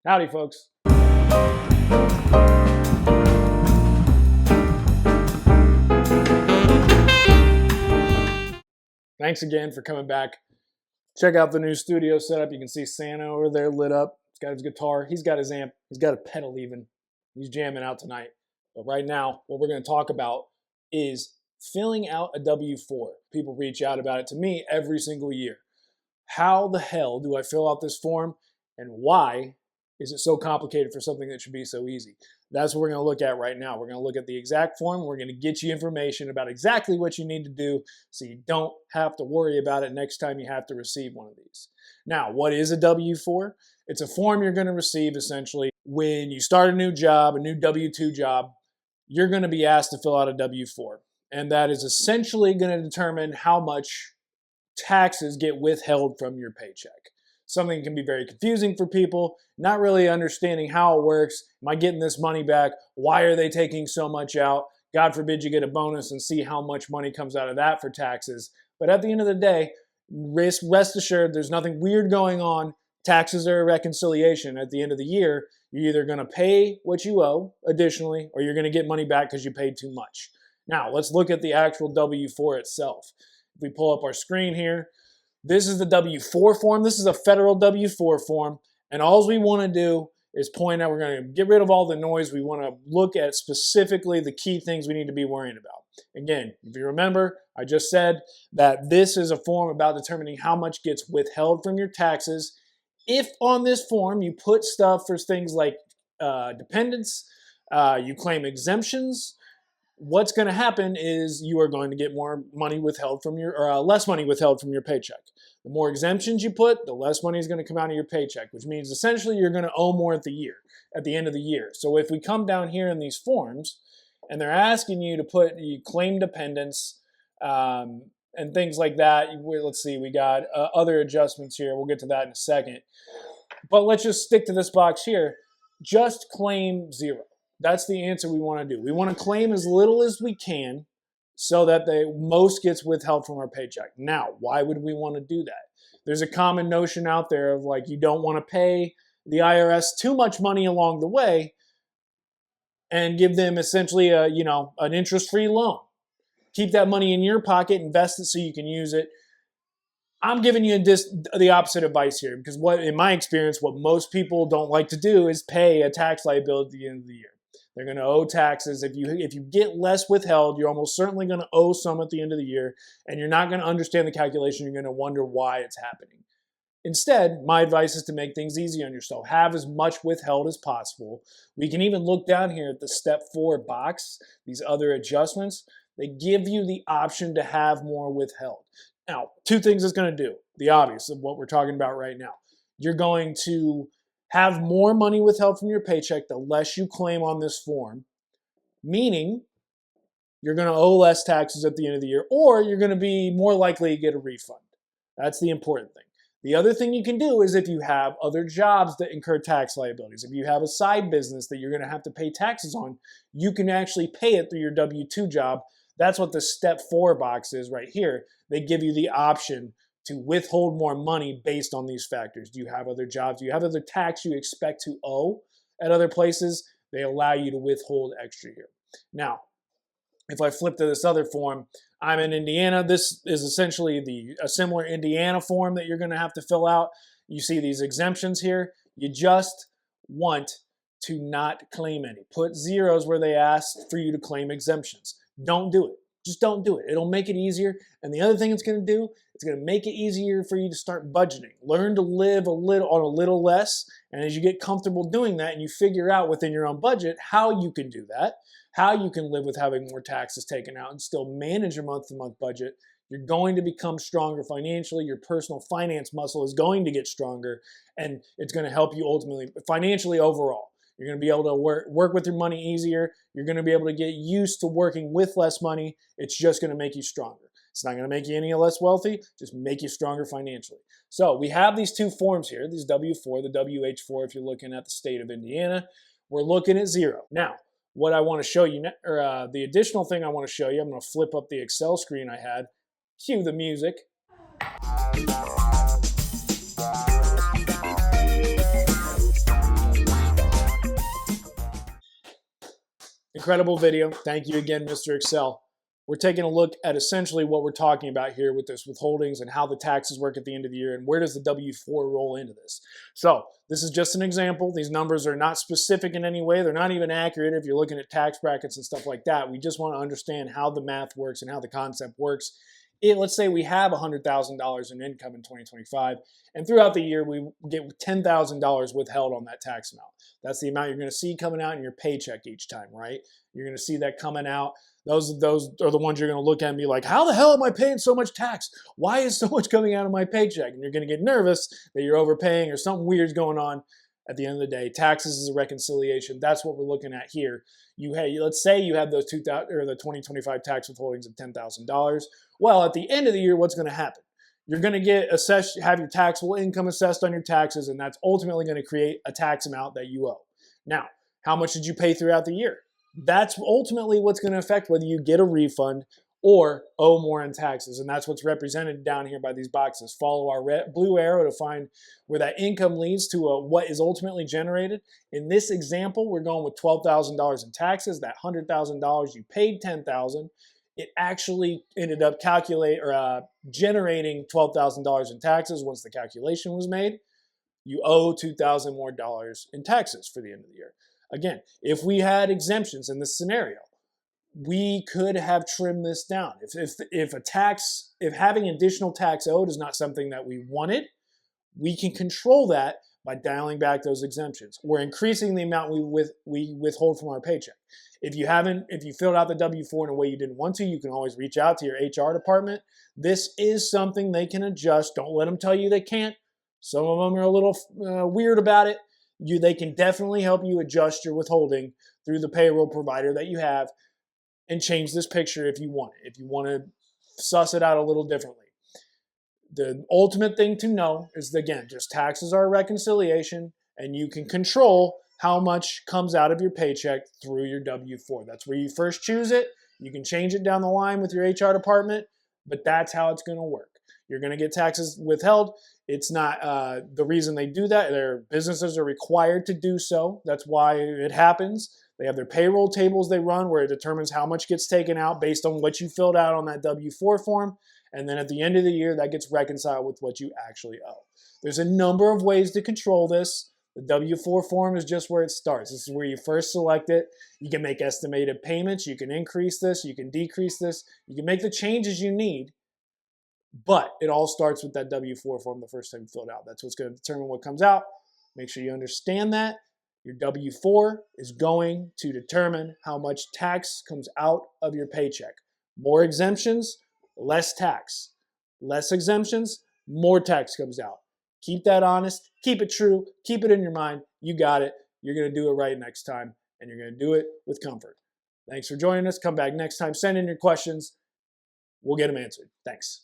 Howdy, folks. Thanks again for coming back. Check out the new studio setup. You can see Santa over there lit up. He's got his guitar. He's got his amp. He's got a pedal even. He's jamming out tonight. But right now, what we're going to talk about is filling out a W-4. People reach out about it to me every single year. How the hell do I fill out this form, and why is it so complicated for something that should be so easy? That's what we're going to look at right now. We're going to look at the exact form. We're going to get you information about exactly what you need to do so you don't have to worry about it next time you have to receive one of these. Now, what is a W-4? It's a form you're going to receive essentially when you start a new job, a new W-2 job. You're going to be asked to fill out a W-4. And that is essentially going to determine how much taxes get withheld from your paycheck. Something that can be very confusing for people, not really understanding how it works. Am I getting this money back? Why are they taking so much out? God forbid you get a bonus and see how much money comes out of that for taxes. But at the end of the day, rest assured, there's nothing weird going on. Taxes are a reconciliation. At the end of the year, you're either going to pay what you owe additionally, or you're going to get money back because you paid too much. Now, let's look at the actual W-4 itself. If we pull up our screen here, this is the W-4 form. This is a federal W-4 form. And all we want to do is point out, we're going to get rid of all the noise. We want to look at specifically the key things we need to be worrying about. Again, if you remember, I just said that this is a form about determining how much gets withheld from your taxes. If on this form you put stuff for things like dependents, you claim exemptions, what's going to happen is you are going to get more money withheld from your, or less money withheld from your paycheck. The more exemptions you put, the less money is going to come out of your paycheck, which means essentially you're going to owe more at the end of the year. So if we come down here in these forms and they're asking you to put, you claim dependents and things like that. Let's see, we got other adjustments here. We'll get to that in a second. But let's just stick to this box here. Just claim zero. That's the answer we want to do. We want to claim as little as we can so that the most gets withheld from our paycheck. Now, why would we want to do that? There's a common notion out there of like you don't want to pay the IRS too much money along the way and give them essentially an interest-free loan. Keep that money in your pocket, invest it so you can use it. I'm giving you the opposite advice here because in my experience, what most people don't like to do is pay a tax liability at the end of the year. They're going to owe taxes. If you get less withheld, you're almost certainly going to owe some at the end of the year, and you're not going to understand the calculation. You're going to wonder why it's happening. Instead, my advice is to make things easy on yourself. Have as much withheld as possible. We can even look down here at the step 4 box, these other adjustments. They give you the option to have more withheld. Now, 2 things it's going to do. The obvious of what we're talking about right now. You're going to have more money withheld from your paycheck the less you claim on this form, meaning you're going to owe less taxes at the end of the year, or you're going to be more likely to get a refund. That's the important thing. The other thing you can do is if you have other jobs that incur tax liabilities, if you have a side business that you're going to have to pay taxes on, you can actually pay it through your W-2 job. That's what the step 4 box is right here. They give you the option to withhold more money based on these factors. Do you have other jobs? Do you have other tax you expect to owe at other places? They allow you to withhold extra here. Now, if I flip to this other form, I'm in Indiana. This is essentially a similar Indiana form that you're going to have to fill out. You see these exemptions here. You just want to not claim any. Put zeros where they ask for you to claim exemptions. Don't do it. Just don't do it. It'll make it easier. And the other thing it's going to do, it's going to make it easier for you to start budgeting. Learn to live a little less. And as you get comfortable doing that and you figure out within your own budget how you can do that, how you can live with having more taxes taken out and still manage your month-to-month budget, you're going to become stronger financially. Your personal finance muscle is going to get stronger, and it's going to help you ultimately financially overall. You're going to be able to work with your money easier. You're going to be able to get used to working with less money. It's just going to make you stronger. It's not going to make you any less wealthy, just make you stronger financially. So we have these 2 forms here, these W-4, the WH-4 if you're looking at the state of Indiana. We're looking at 0. Now, what I want to show you, the additional thing I want to show you, I'm going to flip up the Excel screen I had, cue the music. Incredible video. Thank you again, Mr. Excel. We're taking a look at essentially what we're talking about here with this withholdings and how the taxes work at the end of the year and where does the W-4 roll into this. So this is just an example. These numbers are not specific in any way. They're not even accurate if you're looking at tax brackets and stuff like that. We just want to understand how the math works and how the concept works. Let's say we have $100,000 in income in 2025, and throughout the year we get $10,000 withheld on that tax amount. That's the amount you're going to see coming out in your paycheck each time, right? You're going to see that coming out. Those are the ones you're going to look at and be like, how the hell am I paying so much tax? Why is so much coming out of my paycheck? And you're going to get nervous that you're overpaying or something weird's going on. At the end of the day, taxes is a reconciliation. That's what we're looking at here. Let's say you have those the 2025 tax withholdings of $10,000. Well, at the end of the year, what's going to happen? You're going to have your taxable income assessed on your taxes, and that's ultimately going to create a tax amount that you owe. Now, how much did you pay throughout the year? That's ultimately what's going to affect whether you get a refund or owe more in taxes. And that's what's represented down here by these boxes. Follow our blue arrow to find where that income leads to what is ultimately generated. In this example, we're going with $12,000 in taxes. That $100,000 you paid $10,000. It actually ended up generating $12,000 in taxes once the calculation was made. You owe $2,000 more in taxes for the end of the year. Again, if we had exemptions in this scenario, we could have trimmed this down. If having additional tax owed is not something that we wanted, we can control that by dialing back those exemptions. We're increasing the amount we withhold from our paycheck. If you filled out the W-4 in a way you didn't want to, you can always reach out to your HR department. This is something they can adjust. Don't let them tell you they can't. Some of them are a little weird about it. They can definitely help you adjust your withholding through the payroll provider that you have and change this picture if you want it, if you want to suss it out a little differently. The ultimate thing to know is, again, just taxes are a reconciliation, and you can control how much comes out of your paycheck through your W-4. That's where you first choose it. You can change it down the line with your HR department, but that's how it's going to work. You're going to get taxes withheld. It's not the reason they do that. Their businesses are required to do so. That's why it happens. They have their payroll tables they run where it determines how much gets taken out based on what you filled out on that W-4 form. And then at the end of the year, that gets reconciled with what you actually owe. There's a number of ways to control this. The W-4 form is just where it starts. This is where you first select it. You can make estimated payments. You can increase this. You can decrease this. You can make the changes you need. But it all starts with that W-4 form the first time you fill it out. That's what's going to determine what comes out. Make sure you understand that. Your W-4 is going to determine how much tax comes out of your paycheck. More exemptions, less tax. Less exemptions, more tax comes out. Keep that honest. Keep it true. Keep it in your mind. You got it. You're going to do it right next time, and you're going to do it with comfort. Thanks for joining us. Come back next time. Send in your questions. We'll get them answered. Thanks.